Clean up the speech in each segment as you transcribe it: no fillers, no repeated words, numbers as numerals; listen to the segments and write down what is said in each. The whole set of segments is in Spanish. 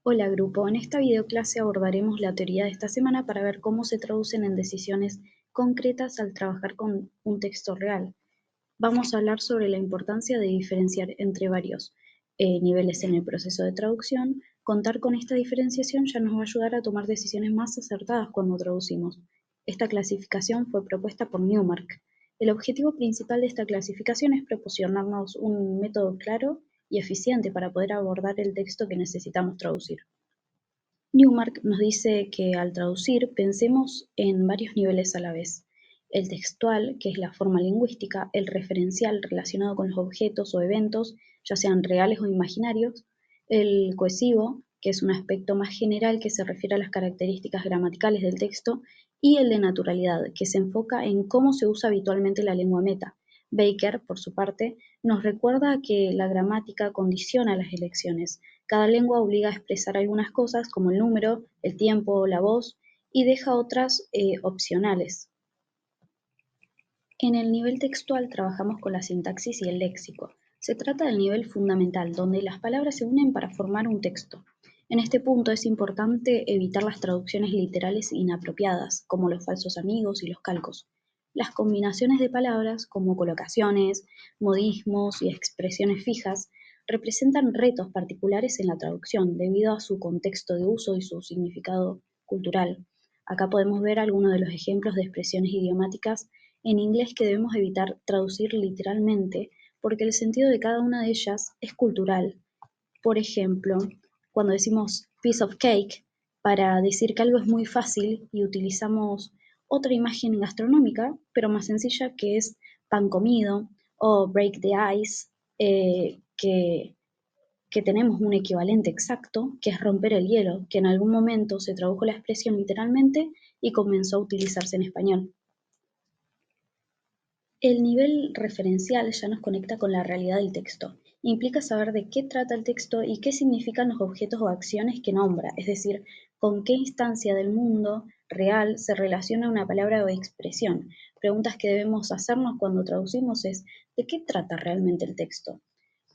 Hola grupo, en esta videoclase abordaremos la teoría de esta semana para ver cómo se traducen en decisiones concretas al trabajar con un texto real. Vamos a hablar sobre la importancia de diferenciar entre varios niveles en el proceso de traducción. Contar con esta diferenciación ya nos va a ayudar a tomar decisiones más acertadas cuando traducimos. Esta clasificación fue propuesta por Newmark. El objetivo principal de esta clasificación es proporcionarnos un método claro y eficiente para poder abordar el texto que necesitamos traducir. Newmark nos dice que al traducir pensemos en varios niveles a la vez: el textual, que es la forma lingüística; el referencial, relacionado con los objetos o eventos, ya sean reales o imaginarios; el cohesivo, que es un aspecto más general que se refiere a las características gramaticales del texto; y el de naturalidad, que se enfoca en cómo se usa habitualmente la lengua meta. Baker, por su parte, nos recuerda que la gramática condiciona las elecciones. Cada lengua obliga a expresar algunas cosas, como el número, el tiempo, la voz, y deja otras opcionales. En el nivel textual trabajamos con la sintaxis y el léxico. Se trata del nivel fundamental, donde las palabras se unen para formar un texto. En este punto es importante evitar las traducciones literales inapropiadas, como los falsos amigos y los calcos. Las combinaciones de palabras, como colocaciones, modismos y expresiones fijas, representan retos particulares en la traducción debido a su contexto de uso y su significado cultural. Acá podemos ver algunos de los ejemplos de expresiones idiomáticas en inglés que debemos evitar traducir literalmente, porque el sentido de cada una de ellas es cultural. Por ejemplo, cuando decimos piece of cake para decir que algo es muy fácil, y utilizamos otra imagen gastronómica, pero más sencilla, que es pan comido, o break the ice, que tenemos un equivalente exacto, que es romper el hielo, que en algún momento se tradujo la expresión literalmente y comenzó a utilizarse en español. El nivel referencial ya nos conecta con la realidad del texto. Implica saber de qué trata el texto y qué significan los objetos o acciones que nombra, es decir, con qué instancia del mundo real se relaciona una palabra o expresión. Preguntas que debemos hacernos cuando traducimos es: ¿de qué trata realmente el texto?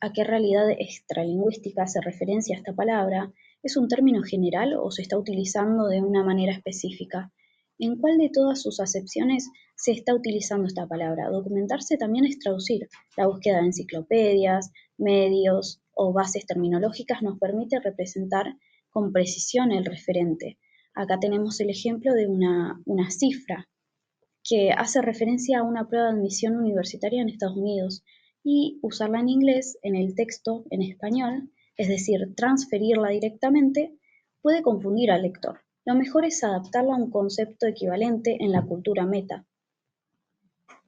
¿A qué realidad extralingüística hace referencia esta palabra? ¿Es un término general o se está utilizando de una manera específica? ¿En cuál de todas sus acepciones se está utilizando esta palabra? Documentarse también es traducir. La búsqueda de enciclopedias, medios o bases terminológicas nos permite representar con precisión el referente. Acá tenemos el ejemplo de una cifra que hace referencia a una prueba de admisión universitaria en Estados Unidos, y usarla en inglés en el texto en español, es decir, transferirla directamente, puede confundir al lector. Lo mejor es adaptarla a un concepto equivalente en la cultura meta.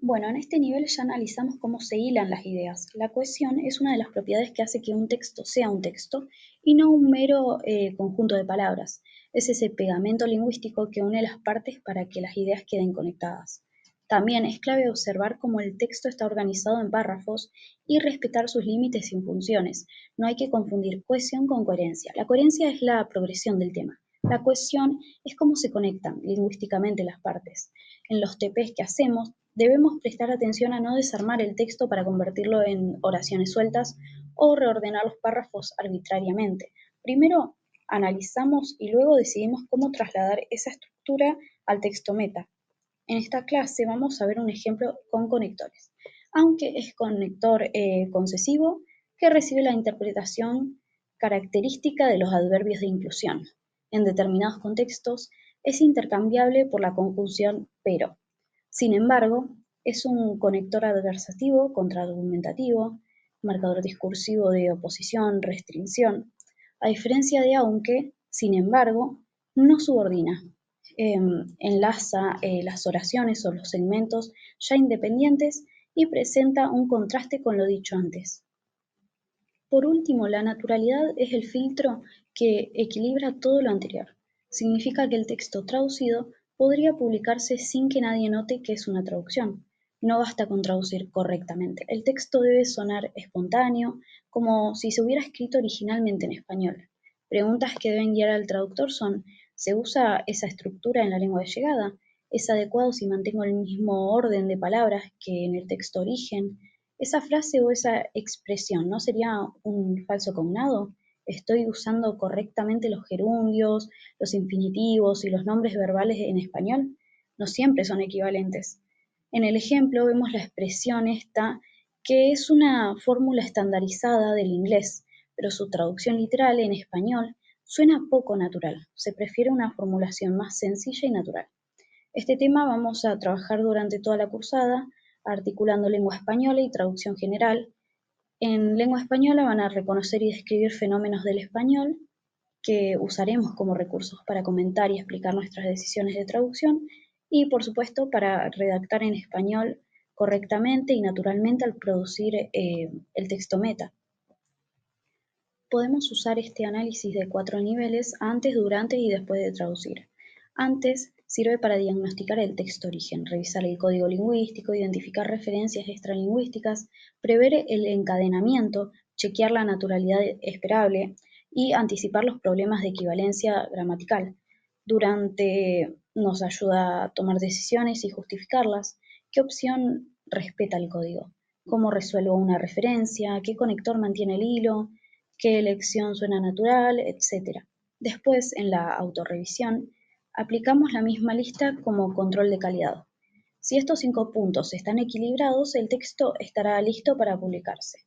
Bueno, en este nivel ya analizamos cómo se hilan las ideas. La cohesión es una de las propiedades que hace que un texto sea un texto y no un mero conjunto de palabras. Es ese pegamento lingüístico que une las partes para que las ideas queden conectadas. También es clave observar cómo el texto está organizado en párrafos y respetar sus límites y funciones. No hay que confundir cohesión con coherencia. La coherencia es la progresión del tema. La cohesión es cómo se conectan lingüísticamente las partes. En los TPs que hacemos, debemos prestar atención a no desarmar el texto para convertirlo en oraciones sueltas o reordenar los párrafos arbitrariamente. Primero analizamos y luego decidimos cómo trasladar esa estructura al texto meta. En esta clase vamos a ver un ejemplo con conectores, aunque es conector concesivo, que recibe la interpretación característica de los adverbios de inclusión. En determinados contextos es intercambiable por la conjunción pero. Sin embargo, es un conector adversativo, contraargumentativo, marcador discursivo de oposición, restricción. A diferencia de aunque, sin embargo, no subordina. Enlaza las oraciones o los segmentos ya independientes y presenta un contraste con lo dicho antes. Por último, la naturalidad es el filtro que equilibra todo lo anterior. Significa que el texto traducido podría publicarse sin que nadie note que es una traducción. No basta con traducir correctamente. El texto debe sonar espontáneo, como si se hubiera escrito originalmente en español. Preguntas que deben guiar al traductor son: ¿se usa esa estructura en la lengua de llegada? ¿Es adecuado si mantengo el mismo orden de palabras que en el texto origen? ¿Esa frase o esa expresión no sería un falso cognado? ¿Estoy usando correctamente los gerundios, los infinitivos y los nombres verbales en español? No siempre son equivalentes. En el ejemplo vemos la expresión esta, que es una fórmula estandarizada del inglés, pero su traducción literal en español suena poco natural. Se prefiere una formulación más sencilla y natural. Este tema vamos a trabajar durante toda la cursada, articulando lengua española y traducción general. En lengua española van a reconocer y describir fenómenos del español que usaremos como recursos para comentar y explicar nuestras decisiones de traducción y, por supuesto, para redactar en español correctamente y naturalmente al producir el texto meta. Podemos usar este análisis de 4 niveles antes, durante y después de traducir. Antes sirve para diagnosticar el texto origen, revisar el código lingüístico, identificar referencias extralingüísticas, prever el encadenamiento, chequear la naturalidad esperable y anticipar los problemas de equivalencia gramatical. Durante nos ayuda a tomar decisiones y justificarlas. ¿Qué opción respeta el código? ¿Cómo resuelvo una referencia? ¿Qué conector mantiene el hilo? ¿Qué elección suena natural? Etcétera. Después, en la autorrevisión, aplicamos la misma lista como control de calidad. Si estos 5 puntos están equilibrados, el texto estará listo para publicarse.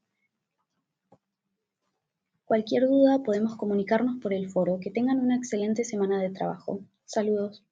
Cualquier duda podemos comunicarnos por el foro. Que tengan una excelente semana de trabajo. Saludos.